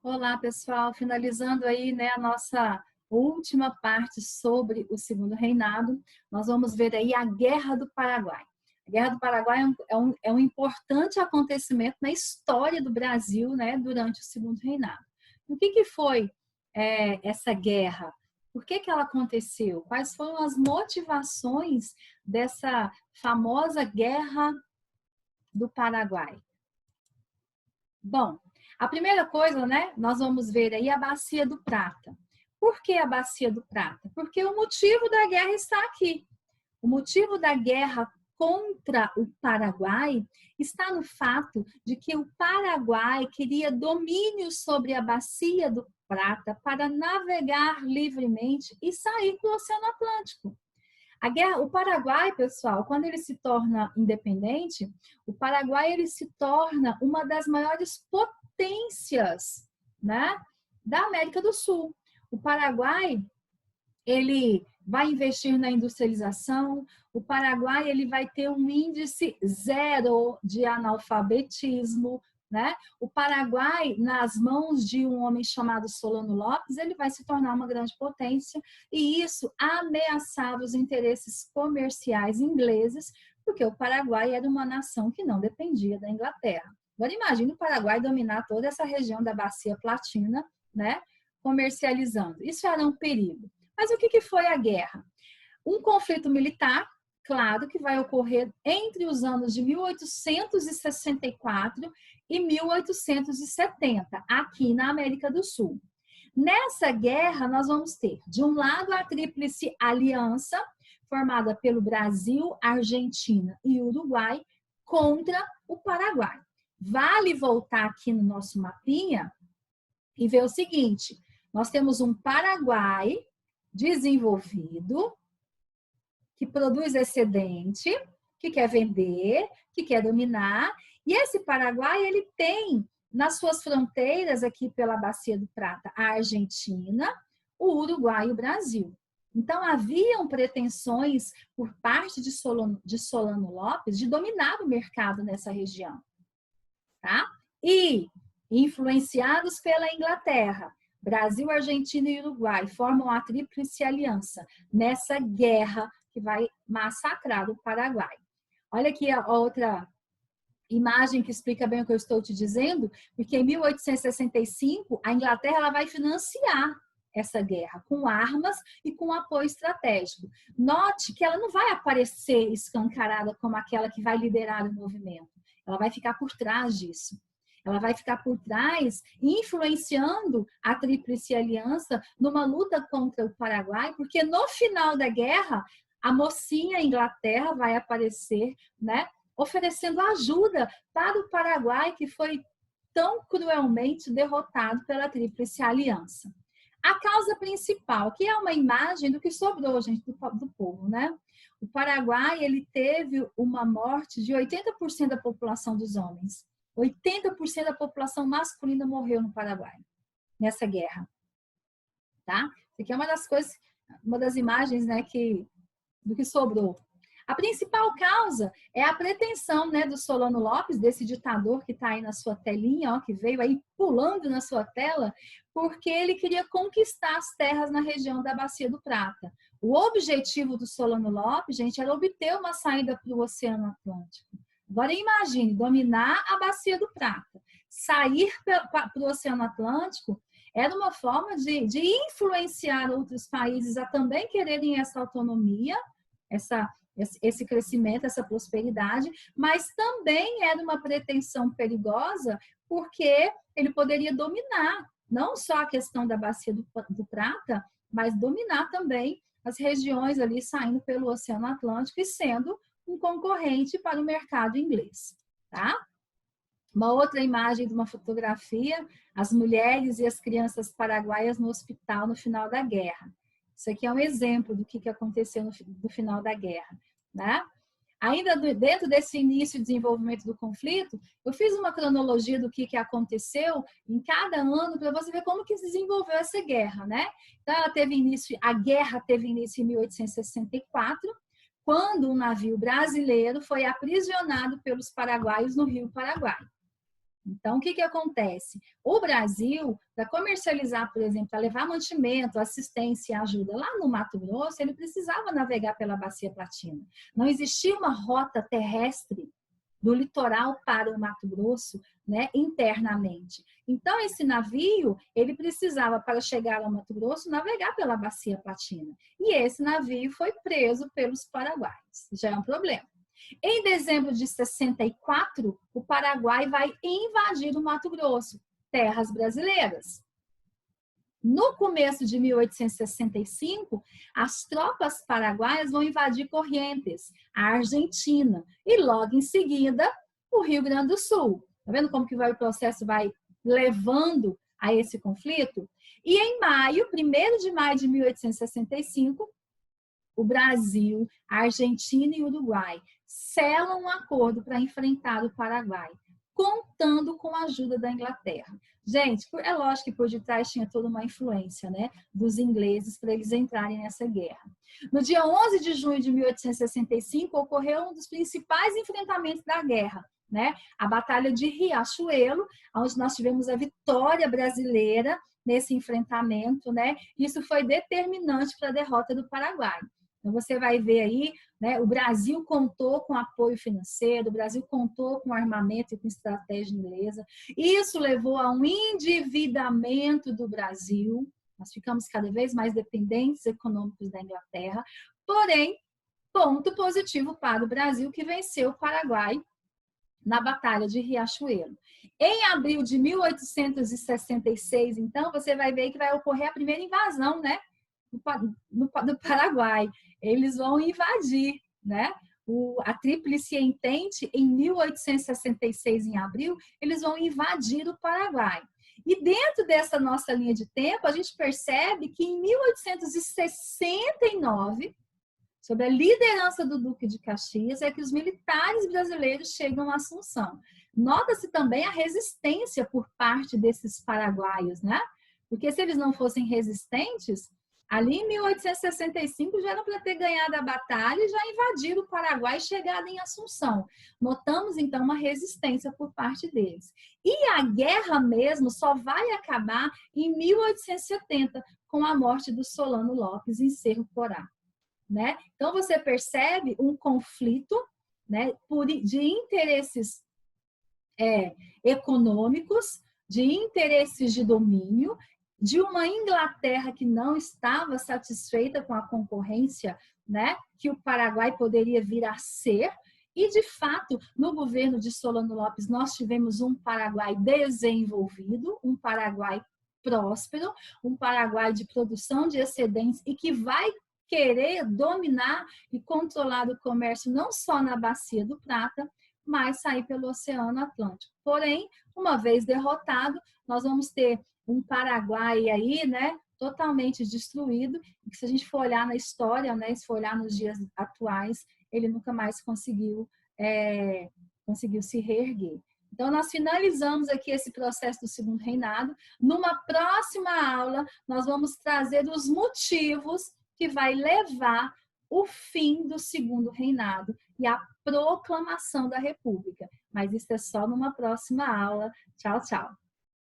Olá, pessoal. Finalizando aí, né, a nossa última parte sobre o Segundo Reinado, nós vamos ver aí a Guerra do Paraguai. A Guerra do Paraguai é um importante acontecimento na história do Brasil, né, durante o Segundo Reinado. O que foi essa guerra? Por que ela aconteceu? Quais foram as motivações dessa famosa Guerra do Paraguai? Bom, a primeira coisa, né, nós vamos ver aí a Bacia do Prata. Por que a Bacia do Prata? Porque o motivo da guerra está aqui. O motivo da guerra contra o Paraguai está no fato de que o Paraguai queria domínio sobre a Bacia do Prata para navegar livremente e sair do Oceano Atlântico. O Paraguai, pessoal, quando ele se torna independente, o Paraguai ele se torna uma das maiores potências, né, da América do Sul. O Paraguai ele vai investir na industrialização. O Paraguai ele vai ter um índice zero de analfabetismo, né? O Paraguai, nas mãos de um homem chamado Solano Lopes, ele vai se tornar uma grande potência e isso ameaçava os interesses comerciais ingleses, porque o Paraguai era uma nação que não dependia da Inglaterra. Agora imagine o Paraguai dominar toda essa região da Bacia Platina, né? Comercializando. Isso era um perigo. Mas o que foi a guerra? Um conflito militar, claro, que vai ocorrer entre os anos de 1864 e 1870, aqui na América do Sul. Nessa guerra, nós vamos ter, de um lado, a Tríplice Aliança, formada pelo Brasil, Argentina e Uruguai, contra o Paraguai. Vale voltar aqui no nosso mapinha e ver o seguinte: nós temos um Paraguai desenvolvido, que produz excedente, que quer vender, que quer dominar. E esse Paraguai, ele tem nas suas fronteiras aqui pela Bacia do Prata, a Argentina, o Uruguai e o Brasil. Então, haviam pretensões por parte de Solano Lopes de dominar o mercado nessa região. Tá? E, influenciados pela Inglaterra, Brasil, Argentina e Uruguai formam a Tríplice Aliança nessa guerra que vai massacrar o Paraguai. Olha aqui a outra imagem que explica bem o que eu estou te dizendo, porque em 1865 a Inglaterra ela vai financiar essa guerra com armas e com apoio estratégico. Note que ela não vai aparecer escancarada como aquela que vai liderar o movimento. Ela vai ficar por trás disso. Ela vai ficar por trás, influenciando a Tríplice Aliança numa luta contra o Paraguai, porque no final da guerra, a mocinha Inglaterra vai aparecer, né, oferecendo ajuda para o Paraguai, que foi tão cruelmente derrotado pela Tríplice Aliança. A causa principal, que é uma imagem do que sobrou, gente, do povo, né? O Paraguai, ele teve uma morte de 80% da população dos homens. 80% da população masculina morreu no Paraguai, nessa guerra. Tá? Isso aqui é uma das coisas, uma das imagens, né, do que sobrou. A principal causa é a pretensão, né, do Solano Lopes, desse ditador que está aí na sua telinha, ó, que veio aí pulando na sua tela, porque ele queria conquistar as terras na região da Bacia do Prata. O objetivo do Solano Lopes, gente, era obter uma saída para o Oceano Atlântico. Agora imagine, dominar a Bacia do Prata, sair para o Oceano Atlântico, era uma forma de influenciar outros países a também quererem essa autonomia, esse crescimento, essa prosperidade, mas também era uma pretensão perigosa, porque ele poderia dominar não só a questão da Bacia do Prata, mas dominar também as regiões ali saindo pelo Oceano Atlântico e sendo um concorrente para o mercado inglês, tá? Uma outra imagem de uma fotografia, as mulheres e as crianças paraguaias no hospital no final da guerra. Isso aqui é um exemplo do que aconteceu no final da guerra, né? Ainda dentro desse início de desenvolvimento do conflito, eu fiz uma cronologia do que aconteceu em cada ano para você ver como que se desenvolveu essa guerra, né? Então, a guerra teve início em 1864, quando um navio brasileiro foi aprisionado pelos paraguaios no Rio Paraguai. Então, o que acontece? O Brasil, para comercializar, por exemplo, para levar mantimento, assistência e ajuda lá no Mato Grosso, ele precisava navegar pela Bacia Platina. Não existia uma rota terrestre do litoral para o Mato Grosso, né, internamente. Então, esse navio, ele precisava, para chegar ao Mato Grosso, navegar pela Bacia Platina. E esse navio foi preso pelos paraguaios. Já é um problema. Em dezembro de 64, o Paraguai vai invadir o Mato Grosso, terras brasileiras. No começo de 1865, as tropas paraguaias vão invadir Corrientes, a Argentina, e logo em seguida, o Rio Grande do Sul. Tá vendo como que o processo vai levando a esse conflito? E em maio, 1º de maio de 1865, o Brasil, a Argentina e o Uruguai selam um acordo para enfrentar o Paraguai, contando com a ajuda da Inglaterra. Gente, é lógico que por detrás tinha toda uma influência, né, dos ingleses para eles entrarem nessa guerra. No dia 11 de junho de 1865, ocorreu um dos principais enfrentamentos da guerra, né, a Batalha de Riachuelo, onde nós tivemos a vitória brasileira nesse enfrentamento, né? Isso foi determinante para a derrota do Paraguai. Então, você vai ver aí, né, o Brasil contou com apoio financeiro, o Brasil contou com armamento e com estratégia inglesa. Isso levou a um endividamento do Brasil. Nós ficamos cada vez mais dependentes econômicos da Inglaterra. Porém, ponto positivo para o Brasil, que venceu o Paraguai na Batalha de Riachuelo. Em abril de 1866, então, você vai ver que vai ocorrer a primeira invasão, né, do Paraguai. Eles vão invadir, né? A Tríplice Entente, em 1866, em abril, eles vão invadir o Paraguai. E dentro dessa nossa linha de tempo, a gente percebe que em 1869, sob a liderança do Duque de Caxias, é que os militares brasileiros chegam à Assunção. Nota-se também a resistência por parte desses paraguaios, né? Porque se eles não fossem resistentes, ali em 1865 já eram para ter ganhado a batalha e já invadiram o Paraguai e chegado em Assunção. Notamos, então, uma resistência por parte deles. E a guerra mesmo só vai acabar em 1870, com a morte do Solano Lopes em Cerro Porá, né? Então, você percebe um conflito, né, de interesses econômicos, de interesses de domínio, de uma Inglaterra que não estava satisfeita com a concorrência, né, que o Paraguai poderia vir a ser. E, de fato, no governo de Solano Lopes, nós tivemos um Paraguai desenvolvido, um Paraguai próspero, um Paraguai de produção de excedentes e que vai querer dominar e controlar o comércio não só na Bacia do Prata, mas sair pelo Oceano Atlântico. Porém, uma vez derrotado, nós vamos ter um Paraguai aí, né, totalmente destruído, e que se a gente for olhar na história, né, se for olhar nos dias atuais, ele nunca mais conseguiu se reerguer. Então, nós finalizamos aqui esse processo do Segundo Reinado. Numa próxima aula, nós vamos trazer os motivos que vai levar o fim do Segundo Reinado e a proclamação da República. Mas isso é só numa próxima aula. Tchau, tchau.